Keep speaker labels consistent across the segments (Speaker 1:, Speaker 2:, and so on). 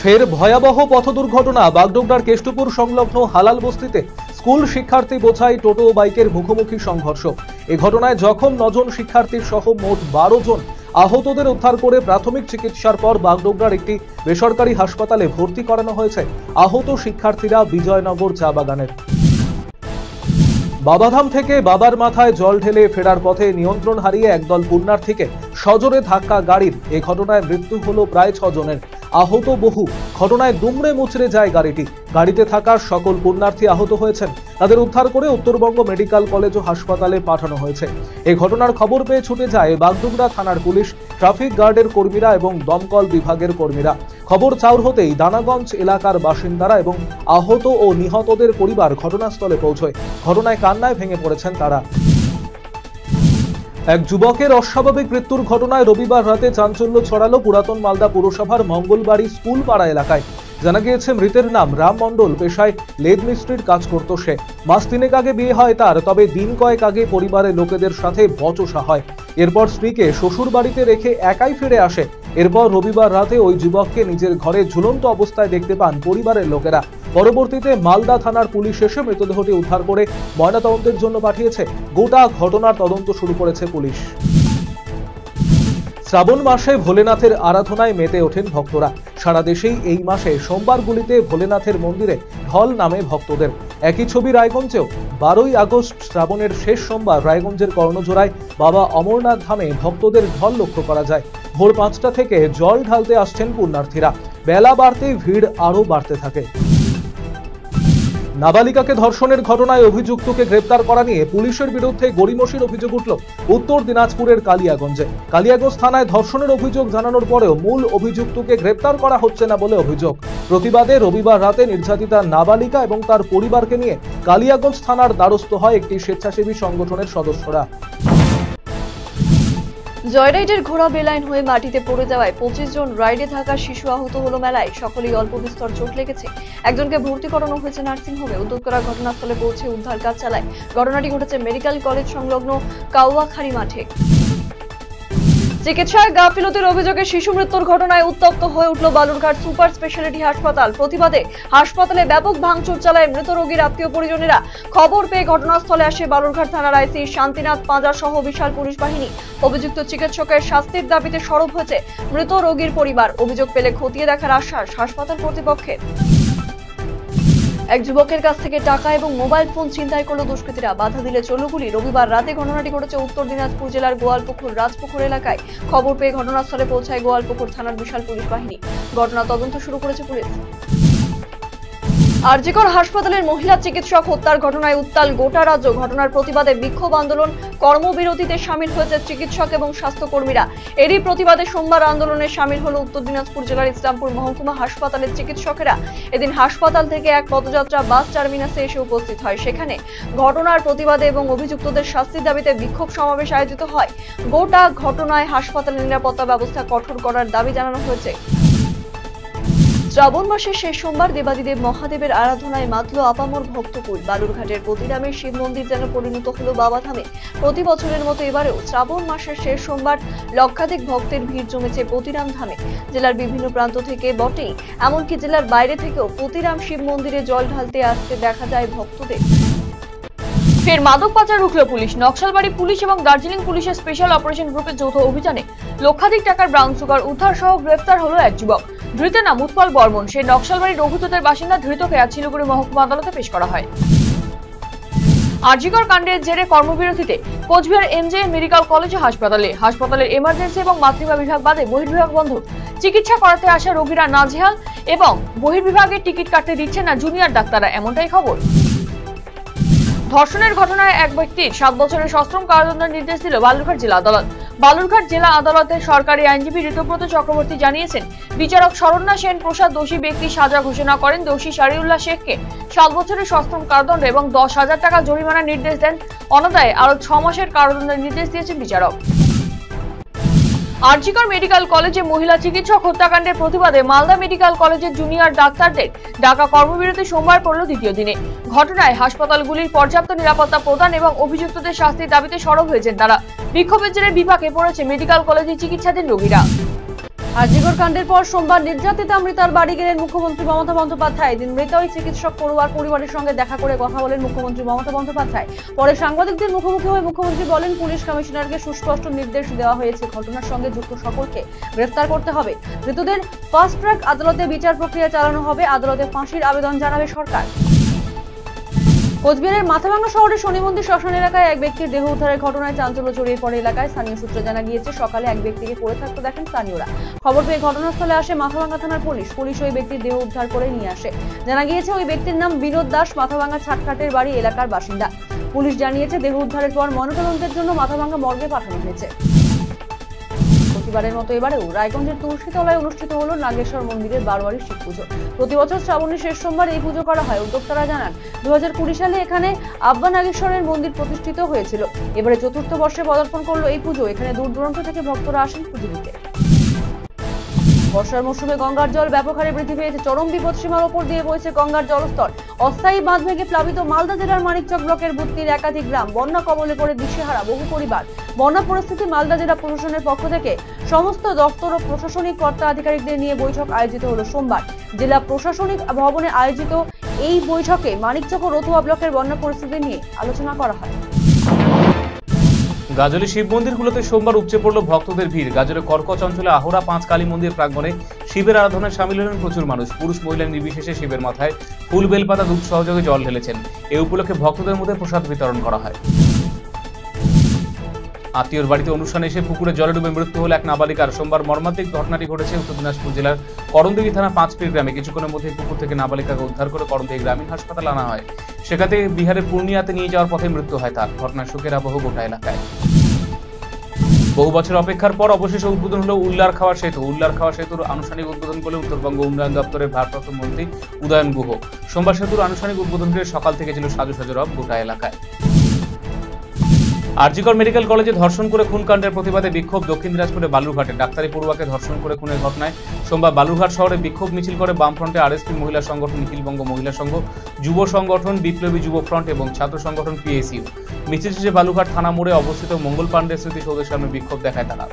Speaker 1: ফের ভয়াবহ পথ দুর্ঘটনা। বাগডোগরার কেষ্টপুর সংলগ্ন হালাল বস্তিতে স্কুল শিক্ষার্থী বোঝাই টোটো ও বাইকের মুখোমুখি সংঘর্ষ। এই ঘটনায় জখম 9 জন শিক্ষার্থীর সহ মোট 12 জন। আহতদের উদ্ধার করে প্রাথমিক চিকিৎসার পর বাগডোগরার একটি বেসরকারি হাসপাতালে ভর্তি করানো হয়েছে। আহত শিক্ষার্থীরা বিজয়নগর চা বাগানের। বাবাধাম থেকে বাবার মাথায় জল ঢেলে ফেরার পথে নিয়ন্ত্রণ হারিয়ে একদল পুণ্যার্থীকে সজোরে ধাক্কা গাড়ির। এই ঘটনায় মৃত্যু হলো প্রায় 6 জনের, আহত বহু। ঘটনায় দুমড়ে মুচড়ে যায় গাড়িটি। গাড়িতে থাকা সকল পুণ্যার্থী আহত হয়েছেন। তাদের উদ্ধার করে উত্তরবঙ্গ মেডিকেল কলেজ ও হাসপাতালে পাঠানো হয়েছে। এই ঘটনার খবর পেয়ে ছুটে যায় বাগডোগরা থানার পুলিশ, ট্রাফিক গার্ডের কর্মীরা এবং দমকল বিভাগের কর্মীরা। খবর চাউর হতেই দানাগঞ্জ এলাকার বাসিন্দারা এবং আহত ও নিহতদের পরিবার ঘটনাস্থলে পৌঁছয়। ঘটনায় কান্নায় ভেঙে পড়েছেন তারা। এক যুবকের অস্বাভাবিক মৃত্যুর ঘটনায় রবিবার রাতে চাঞ্চল্য ছড়ালো পুরাতন মালদা পুরসভার মঙ্গলবাড়ি স্কুল পাড়া এলাকায়। জানা গিয়েছে মৃতের নাম রাম মণ্ডল। পেশায় লেদ মিস্ত্রির কাজ করত সে। মাস 3 আগে বিয়ে হয় তার, তবে দিন কয়েক আগে পরিবারের লোকেদের সাথে বচসা হয়। এরপর স্ত্রীকে শ্বশুর বাড়িতে রেখে একাই ফিরে আসে। এরপর রবিবার রাতে ওই যুবককে নিজের ঘরে ঝুলন্ত অবস্থায় দেখতে পান পরিবারের লোকেরা। পরবর্তীতে মালদা থানার পুলিশ এসে মৃতদেহটি উদ্ধার করে ময়নাতদন্তের জন্য পাঠিয়েছে। গোটা ঘটনার তদন্ত শুরু করেছে পুলিশ। শ্রাবণ মাসে ভোলেনাথের আরাধনায় মেতে ওঠেন ভক্তরা। সারা দেশেই এই মাসে সোমবারগুলিতে ভোলেনাথের মন্দিরে ঢল নামে ভক্তদের। একই ছবি রায়গঞ্জেও। 12ই আগস্ট শ্রাবণের শেষ সোমবার রায়গঞ্জের কর্ণজোড়ায় বাবা অমরনাথ ধামে ভক্তদের ঢল লক্ষ্য করা যায়। ভোর 5টা থেকে জল ঢালতে আসছেন পুণ্যার্থীরা। বেলা বাড়তেই ভিড় আরও বাড়তে থাকে। নাবালিকাকে ধর্ষণের ঘটনায় অভিযুক্তকে গ্রেপ্তার করা নিয়ে পুলিশের বিরুদ্ধে গড়িমসির অভিযোগ উঠল উত্তর দিনাজপুরের কালিয়াগঞ্জে। কালিয়াগঞ্জ থানায় ধর্ষণের অভিযোগ জানানোর পরেও মূল অভিযুক্তকে গ্রেপ্তার করা হচ্ছে না বলে অভিযোগ। প্রতিবাদে রবিবার রাতে নির্যাতিতা নাবালিকা এবং তার পরিবারকে নিয়ে কালিয়াগঞ্জ থানার দ্বারস্থ হয় একটি স্বেচ্ছাসেবী সংগঠনের সদস্যরা।
Speaker 2: জয়রাইডের ঘোড়া বেলাইন হয়ে মাটিতে পড়ে যাওয়ায় 25 জন রাইডে থাকা শিশু আহত হলো মেলায়। সকলেই অল্প বিস্তর চোট লেগেছে। একজনকে ভর্তি করানো হয়েছে নার্সিংহোমে। উদ্যোক্তারা ঘটনাস্থলে পৌঁছে উদ্ধার কাজ চালায়। ঘটনাটি ঘটেছে মেডিকেল কলেজ সংলগ্ন কাউয়াখালী মাঠে। চিকিৎসায় গাফিলতির অভিযোগে শিশু মৃত্যুর ঘটনায় উত্তপ্ত হয়ে উঠল বালুরঘাট সুপার স্পেশালিটি হাসপাতাল। প্রতিবাদে হাসপাতালে ব্যাপক ভাঙচুর চালায় মৃত রোগীর আত্মীয় পরিজনেরা। খবর পেয়ে ঘটনাস্থলে আসে বালুরঘাট থানার আইসি শান্তিনাথ পাঁজা সহ বিশাল পুলিশ বাহিনী। অভিযুক্ত চিকিৎসকের শাস্তির দাবিতে সরব হয়েছে মৃত রোগীর পরিবার। অভিযোগ পেলে খতিয়ে দেখার আশ্বাস হাসপাতাল কর্তৃপক্ষের। এক যুবকের কাছ থেকে টাকা এবং মোবাইল ফোন ছিনতাই করল দুষ্কৃতীরা। বাধা দিলে চলল গুলি। রবিবার রাতে ঘটনাটি ঘটেছে উত্তর দিনাজপুর জেলার গোয়ালপুকুর রাজপুকুর এলাকায়। খবর পেয়ে ঘটনাস্থলে পৌঁছায় গোয়ালপুকুর থানার বিশাল পুলিশ বাহিনী। ঘটনা তদন্ত শুরু করেছে পুলিশ। আরজিকর হাসপাতালের মহিলা চিকিৎসক হত্যার ঘটনায় উত্তাল গোটা রাজ্য। ঘটনার প্রতিবাদে বিক্ষোভ আন্দোলন, কর্মবিরতিতে সামিল হয়েছে চিকিৎসক এবং স্বাস্থ্যকর্মীরা। এরই প্রতিবাদে সোমবার আন্দোলনে সামিল হলো উত্তর দিনাজপুর জেলার ইসলামপুর মহকুমা হাসপাতালের চিকিৎসকেরা। এদিন হাসপাতাল থেকে এক পদযাত্রা বাস টার্মিনাসে এসে উপস্থিত হয়। সেখানে ঘটনার প্রতিবাদে এবং অভিযুক্তদের শাস্তির দাবিতে বিক্ষোভ সমাবেশ আয়োজিত হয়। গোটা ঘটনায় হাসপাতালের নিরাপত্তা ব্যবস্থা কঠোর করার দাবি জানানো হয়েছে। শ্রাবণ মাসের শেষ সোমবার দেবাদিদেব মহাদেবের আরাধনায় মাতল আপামর ভক্তকুল। বালুরঘাটের প্রতিরামের শিব মন্দির যেন পরিণত হলো বাবাধামে। প্রতি বছরের মতো এবারেও শ্রাবণ মাসের শেষ সোমবার লক্ষাধিক ভক্তের ভিড় জমেছে প্রতিরাম ধামে। জেলার বিভিন্ন প্রান্ত থেকে বটেই, এমনকি জেলার বাইরে থেকেও প্রতিরাম শিব মন্দিরে জল ঢালতে আসতে দেখা যায় ভক্তদের। ফের মাদক পাচার রুখল পুলিশ। নকশালবাড়ি পুলিশ এবং দার্জিলিং পুলিশের স্পেশাল অপারেশন গ্রুপের যৌথ অভিযানে লক্ষাধিক টাকার ব্রাউন সুগার উদ্ধার সহ গ্রেফতার হলো এক যুবক। ধৃতের নাম উৎপল বর্মন। সে নকশালবাড়ি রঘুততের বাসিন্দা। ধৃতকে আজ শিলিগুড়ি মহকুমা আদালতে পেশ করা হয়। আরজিকর কাণ্ডের জেরে কর্মবিরতিতে কোচবিহার এমজে মেডিকেল কলেজ ও হাসপাতালের এমার্জেন্সি এবং মাতৃবা বিভাগ বাদে বহির্বিভাগ বন্ধ। চিকিৎসা করাতে আসা রোগীরা নাজেহাল এবং বহির্বিভাগের টিকিট কাটতে দিচ্ছে না জুনিয়র ডাক্তাররা, এমনটাই খবর। ধর্ষণের ঘটনায় এক ব্যক্তির 7 বছরের সশ্রম কারাদণ্ডের নির্দেশ দিল বালুরঘাট জেলা আদালত। বালুরঘাট জেলা আদালতের সরকারি আইনজীবী ঋতব্রত চক্রবর্তী জানিয়েছেন, বিচারক শরণ্যা সেন প্রসাদ দোষী ব্যক্তি সাজা ঘোষণা করেন। দোষী শারিউল্লাহ শেখকে 7 বছরের সশ্রম কারাদণ্ড এবং 10,000 টাকা জরিমানার নির্দেশ দেন। অন্যথায় আরো 6 মাসের কারাদণ্ডের নির্দেশ দিয়েছেন বিচারক। আরজিকর মেডিকেল কলেজে মহিলা চিকিৎসক হত্যাকাণ্ডের প্রতিবাদে মালদা মেডিকেল কলেজের জুনিয়র ডাক্তারদের ডাকা কর্মবিরতি সোমবার পড়ল দ্বিতীয় দিনে। ঘটনায় হাসপাতালগুলির পর্যাপ্ত নিরাপত্তা প্রদান এবং অভিযুক্তদের শাস্তির দাবিতে সরব হয়েছেন তারা। বিক্ষোভের জেরে বিপাকে পড়েছে মেডিকেল কলেজে চিকিৎসাধীন রোগীরা। আরজিকর কাণ্ডের পর সোমবার নির্যাতিতা মৃতার বাড়ি গেলেন মুখ্যমন্ত্রী মমতা বন্দ্যোপাধ্যায়। এদিন মৃত ওই চিকিৎসক পড়ুয়ার পরিবারের সঙ্গে দেখা করে কথা বলেন মুখ্যমন্ত্রী মমতা বন্দ্যোপাধ্যায়। পরে সাংবাদিকদের মুখোমুখি হয়ে মুখ্যমন্ত্রী বলেন, পুলিশ কমিশনারকে সুস্পষ্ট নির্দেশ দেওয়া হয়েছে, ঘটনার সঙ্গে যুক্ত সকলকে গ্রেফতার করতে হবে। মৃতদের ফাস্ট ট্র্যাক আদালতে বিচার প্রক্রিয়া চালানো হবে। আদালতে ফাঁসির আবেদন জানাবে সরকার। কোচবিহারের মাথাভাঙ্গা শহরের শনি মন্দির শ্মশান এলাকায় এক ব্যক্তির দেহ উদ্ধারের ঘটনায় চাঞ্চল্য ছড়িয়ে পড়ে এলাকায়। স্থানীয় সূত্রে জানা গিয়েছে, সকালে এক ব্যক্তিকে পড়ে থাকতে দেখেন স্থানীয়রা। খবর পেয়ে ঘটনাস্থলে আসে মাথাভাঙ্গা থানার পুলিশ। ওই ব্যক্তির দেহ উদ্ধার করে নিয়ে আসে। জানা গিয়েছে, ওই ব্যক্তির নাম বিনোদ দাস, মাথাভাঙ্গা ছাটখাটের বাড়ি এলাকার বাসিন্দা। পুলিশ জানিয়েছে, দেহ উদ্ধারের পর ময়নাতদন্তের জন্য মাথাভাঙ্গা মর্গে পাঠানো হয়েছে। প্রতিবারের মতো এবারেও রায়গঞ্জের তুলসীতলায় অনুষ্ঠিত হলো নাগেশ্বর মন্দিরের বারোয়ারি শিব পুজো। প্রতি বছর শ্রাবণের শেষ সোমবার এই পুজো করা হয়। উদ্যোক্তারা জানান, 2020 সালে এখানে আব্বা নাগেশ্বরের মন্দির প্রতিষ্ঠিত হয়েছিল। এবারে চতুর্থ বর্ষে পদার্পণ করলো এই পুজো। এখানে দূর দূরান্ত থেকে ভক্তরা আসেন পুজো দিতে। বর্ষার মৌসুমে গঙ্গার জল ব্যাপক হারে বৃদ্ধি পেয়েছে। চরম বিপদসীমার ওপর দিয়ে বইছে গঙ্গার জলস্তর। অস্থায়ী বাঁধ ভেঙে প্লাবিত মালদা জেলার মানিকচক ব্লকের বুত্তির একাধিক গ্রাম। বন্যা কবলে পড়ে দিশেহারা বহু পরিবার। বন্যা পরিস্থিতি মালদা জেলা প্রশাসনের পক্ষ থেকে সমস্ত দপ্তর ও প্রশাসনিক কর্তা আধিকারিকদের নিয়ে বৈঠক আয়োজিত হলো সোমবার। জেলা প্রশাসনিক ভবনে আয়োজিত এই বৈঠকে মানিকচক ও রতুয়া ব্লকের বন্যা পরিস্থিতি নিয়ে আলোচনা করা হয়।
Speaker 3: গাজলে শিব মন্দিরগুলোতে সোমবার উপচে পড়ল ভক্তদের ভিড়। গাজলে কর্কচ অঞ্চলে আহরা 5 কালী মন্দির প্রাঙ্গণে শিবের আরাধনায় সামিল হলেন প্রচুর মানুষ। পুরুষ মহিলা নির্বিশেষে শিবের মাথায় ফুল বেলপাতা দুধ সহযোগে জল ঢেলেছেন। এই উপলক্ষে ভক্তদের মধ্যে প্রসাদ বিতরণ করা হয়। আত্মীয়র বাড়িতে অনুষ্ঠানে এসে পুকুরে জলে ডুবে মৃত্যু হল এক নাবালিকার। সোমবার মর্মান্তিক ঘটনাটি ঘটেছে উত্তর দিনাজপুর জেলার করণদিঘি থানা 5 পীর গ্রামে। কিছুক্ষণের মধ্যে পুকুর থেকে নাবালিকাকে উদ্ধার করে করণদিঘি গ্রামীণ হাসপাতালে আনা হয়। সেখান থেকে বিহারের পূর্ণিয়াতে নিয়ে যাওয়ার পথে মৃত্যু হয় তার। ঘটনার শোকের আবহ গোটা এলাকায়। বহু বছর অপেক্ষার পর অবশেষে উদ্বোধন হলো উল্লার খাওয়া সেতু। উল্লার খাওয়া সেতুর আনুষ্ঠানিক উদ্বোধন করলেন উত্তরবঙ্গ উন্নয়ন দপ্তরের ভারপ্রাপ্ত মন্ত্রী উদয়ন গুহ। সোমবার সেতুর আনুষ্ঠানিক উদ্বোধন করে সকাল থেকে ছিল সাজু সাজু রব গোটা এলাকায়। আরজিকর মেডিকেল কলেজে ধর্ষণ করে খুন কাণ্ডের প্রতিবাদে বিক্ষোভ দক্ষিণ দিনাজপুরে বালুরঘাটে। ডাক্তারি পড়ুয়াকে ধর্ষণ করে খুনের ঘটনায় সোমবার বালুরঘাট শহরে বিক্ষোভ মিছিল করে বামফ্রন্টে আরএসপি মহিলা সংগঠন, নিখিলবঙ্গ মহিলা সংঘ, যুব সংগঠন বিপ্লবী যুব ফ্রন্ট এবং ছাত্র সংগঠন পিএসইউ। মিছিল শেষে বালুরঘাট থানা মোড়ে অবস্থিত মঙ্গল পাণ্ডে স্মৃতিসৌধের সামনে বিক্ষোভ দেখায় তারা।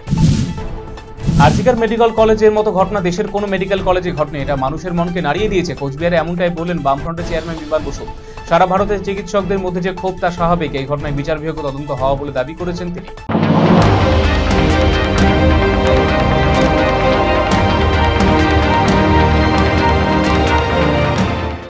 Speaker 3: আরজিকর মেডিকেল কলেজের মতো ঘটনা দেশের কোনো মেডিকেল কলেজে ঘটেনি। এটা মানুষের মনকে নাড়িয়ে দিয়েছে। কোচবিহারে এমনটাই বললেন বামফ্রন্টের চেয়ারম্যান বিমান বসু। সারা ভারতের চিকিৎসকদের মধ্যে যে ক্ষোভ তা স্বাভাবিক। এই ঘটনায় বিচার বিভাগীয় তদন্ত হওয়া বলে দাবি করেছেন তিনি।